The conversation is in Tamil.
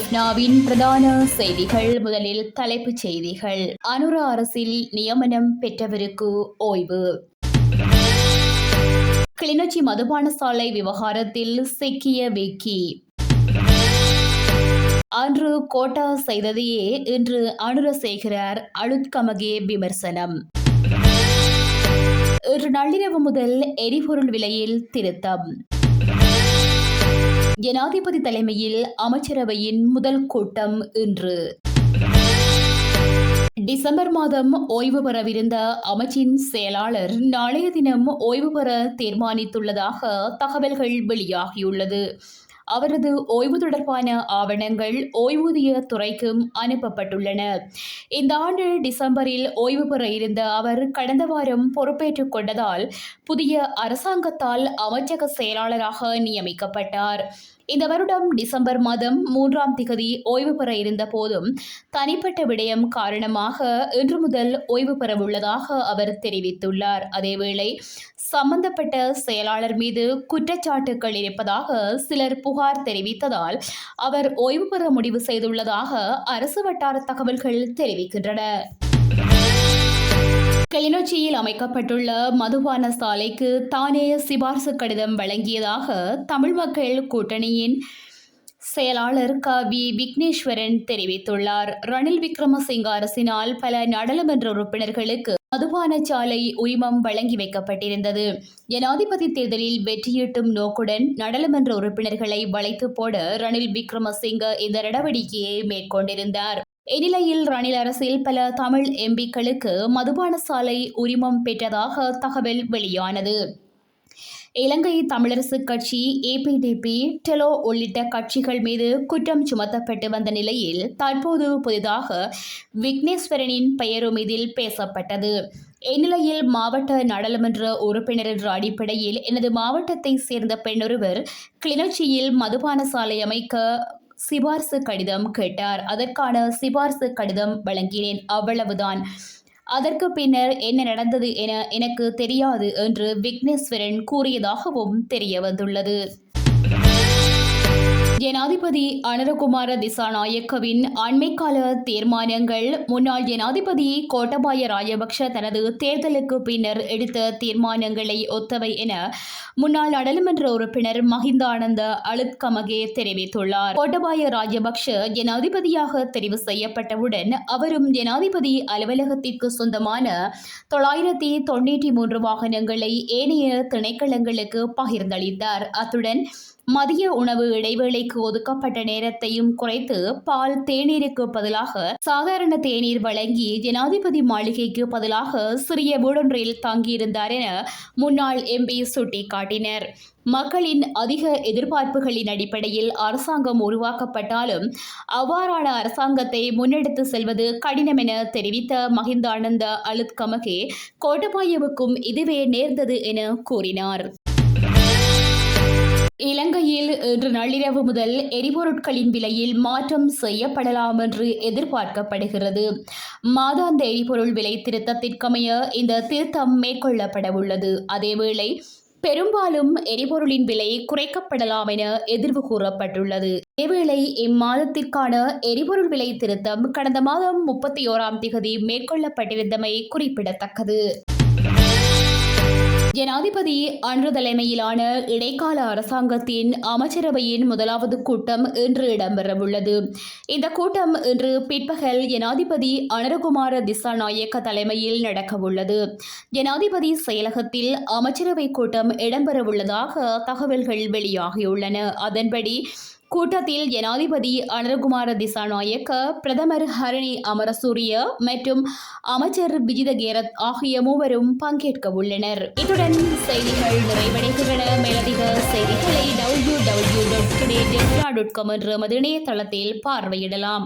எஃப்னாவின் பிரதான செய்திகள். முதலில் தலைப்புச் செய்திகள். அனுர அரசில் நியமனம் பெற்றவருக்கு ஓய்வு. கிளிநொச்சி மதுபான சாலை விவகாரத்தில் சிக்கிய விக்கி. அன்று கோட்டா செய்ததையே இன்று அனுர செய்கிறார் அளுத்கமகே விமர்சனம். இன்று நள்ளிரவு முதல் எரிபொருள் விலையில் திருத்தம். ஜனாதிபதி தலைமையில் அமைச்சரவையின் முதல் கூட்டம் இன்று. டிசம்பர் மாதம் ஓய்வு பெறவிருந்த அமைச்சின் செயலாளர் நாளைய தினம் ஓய்வு பெற தீர்மானித்துள்ளதாக தகவல்கள் வெளியாகியுள்ளது. அவரது ஓய்வு தொடர்பான ஆவணங்கள் ஓய்வூதிய துறைக்கும் அனுப்பப்பட்டுள்ளன. இந்த ஆண்டு டிசம்பரில் ஓய்வு பெற இருந்த அவர் கடந்த வாரம் பொறுப்பேற்றுக் கொண்டதால் புதிய அரசாங்கத்தால் அமைச்சக செயலாளராக நியமிக்கப்பட்டார். இந்த வருடம் டிசம்பர் மாதம் 3ஆம் திகதி ஓய்வு பெற இருந்த போதும் தனிப்பட்ட விடயம் காரணமாக இன்று முதல் ஓய்வு பெறவுள்ளதாக அவர் தெரிவித்துள்ளார். அதேவேளை சம்பந்தப்பட்ட செயலாளர் மீது குற்றச்சாட்டுகள் இருப்பதாக சிலர் புகார் தெரிவித்ததால் அவர் ஓய்வு பெற முடிவு செய்துள்ளதாக அரசு வட்டார தகவல்கள் தெரிவிக்கின்றன. கிளிநொச்சியில் அமைக்கப்பட்டுள்ள மதுபான சாலைக்கு தானே சிபார்சு கடிதம் வழங்கியதாக தமிழ் மக்கள் கூட்டணியின் செயலாளர் வி விக்னேஸ்வரன் தெரிவித்துள்ளார். ரணில் விக்ரமசிங்க அரசினால் பல நாடாளுமன்ற உறுப்பினர்களுக்கு மதுபான சாலை உரிமம் வழங்கி வைக்கப்பட்டிருந்தது. ஜனாதிபதி தேர்தலில் வெற்றியீட்டும் நோக்குடன் நாடாளுமன்ற உறுப்பினர்களை வளைத்து போட ரணில் விக்ரமசிங்க இந்த நடவடிக்கையை மேற்கொண்டிருந்தார். இந்நிலையில் ரணில் அரசில் பல தமிழ் எம்பிக்களுக்கு மதுபான சாலை உரிமம் பெற்றதாக தகவல் வெளியானது. இலங்கை தமிழரசு கட்சி, ஏபிடிபி, டெலோ உள்ளிட்ட கட்சிகள் மீது குற்றம் சுமத்தப்பட்டு வந்த நிலையில் தற்போது புதிதாக விக்னேஸ்வரனின் பெயரும் இதில் பேசப்பட்டது. இந்நிலையில் மாவட்ட நாடாளுமன்ற உறுப்பினர் என்ற அடிப்படையில் எனது மாவட்டத்தை சேர்ந்த பெண்ணொருவர் கிளிநொச்சியில் மதுபான சாலை அமைக்க சிபார்சு கடிதம் கேட்டார். அதற்கான சிபார்சு கடிதம் வழங்கினேன், அவ்வளவுதான். அதற்கு பின்னர் என்ன நடந்தது என எனக்கு தெரியாது என்று விக்னேஸ்வரன் கூறியதாகவும் தெரியவந்துள்ளது. ஜனாதிபதி அனுரகுமார திசாநாயக்கவின் அண்மைக்கால தீர்மானங்கள் முன்னாள் ஜனாதிபதி கோட்டபாய ராஜபக்ஷ தனது தேர்தலுக்கு பின்னர் எடுத்த தீர்மானங்களை ஒத்தவை என முன்னாள் நாடாளுமன்ற உறுப்பினர் மஹிந்தானந்த அளுத்கமகே தெரிவித்துள்ளார். கோட்டபாய ராஜபக்ஷ ஜனாதிபதியாக தெரிவு செய்யப்பட்டவுடன் அவரும் ஜனாதிபதி அலுவலகத்திற்கு சொந்தமான 993 வாகனங்களை ஏனைய திணைக்களங்களுக்கு பகிர்ந்தளித்தார். அத்துடன் மதிய உணவு இடைவேளைக்கு ஒதுக்கப்பட்ட நேரத்தையும் குறைத்து பால், தேநீருக்கு பதிலாக சாதாரண தேநீர் வழங்கி ஜனாதிபதி மாளிகைக்கு பதிலாக சிறிய வீடொன்றில் தங்கியிருந்தார் என முன்னாள் எம்பி சுட்டிக்காட்டினர். மக்களின் அதிக எதிர்பார்ப்புகளின் அடிப்படையில் அரசாங்கம் உருவாக்கப்பட்டாலும் அவ்வாறான அரசாங்கத்தை முன்னெடுத்து செல்வது கடினம் என தெரிவித்த மஹிந்தானந்த அளுத்கமகே கோட்டபாயவுக்கும் இதுவே நேர்ந்தது என கூறினார். இலங்கையில் இன்று நள்ளிரவு முதல் எரிபொருட்களின் விலையில் மாற்றம் செய்யப்படலாம் என்று எதிர்பார்க்கப்படுகிறது. மாதாந்த எரிபொருள் விலை திருத்தத்திற்கமைய இந்த திருத்தம் மேற்கொள்ளப்படவுள்ளது. அதேவேளை பெரும்பாலும் எரிபொருளின் விலை குறைக்கப்படலாம் என எதிர்வு கூறப்பட்டுள்ளது. இதேவேளை இம்மாதத்திற்கான எரிபொருள் விலை திருத்தம் கடந்த மாதம் 31ஆம் திகதி மேற்கொள்ளப்பட்டிருந்தமை குறிப்பிடத்தக்கது. ஜனாதிபதி அன்று தலைமையிலான இடைக்கால அரசாங்கத்தின் அமைச்சரவையின் முதலாவது கூட்டம் இன்று இடம்பெறவுள்ளது. இந்த கூட்டம் இன்று பிற்பகல் ஜனாதிபதி அனுரகுமார திசாநாயக்க தலைமையில் நடக்கவுள்ளது. ஜனாதிபதி செயலகத்தில் அமைச்சரவை கூட்டம் இடம்பெறவுள்ளதாக தகவல்கள் வெளியாகியுள்ளன. அதன்படி கூட்டத்தில் ஜனாதிபதி அனுரகுமார திசாநாயக்க, பிரதமர் ஹரணி அமரசூரிய மற்றும் அமைச்சர் விஜித கேரத் ஆகிய மூவரும் பங்கேற்க உள்ளனர். இத்துடன் செய்திகள் நிறைவடைகின்றன. மேலதிக செய்திகளை www.today.com என்ற இணையதளத்தில் பார்வையிடலாம்.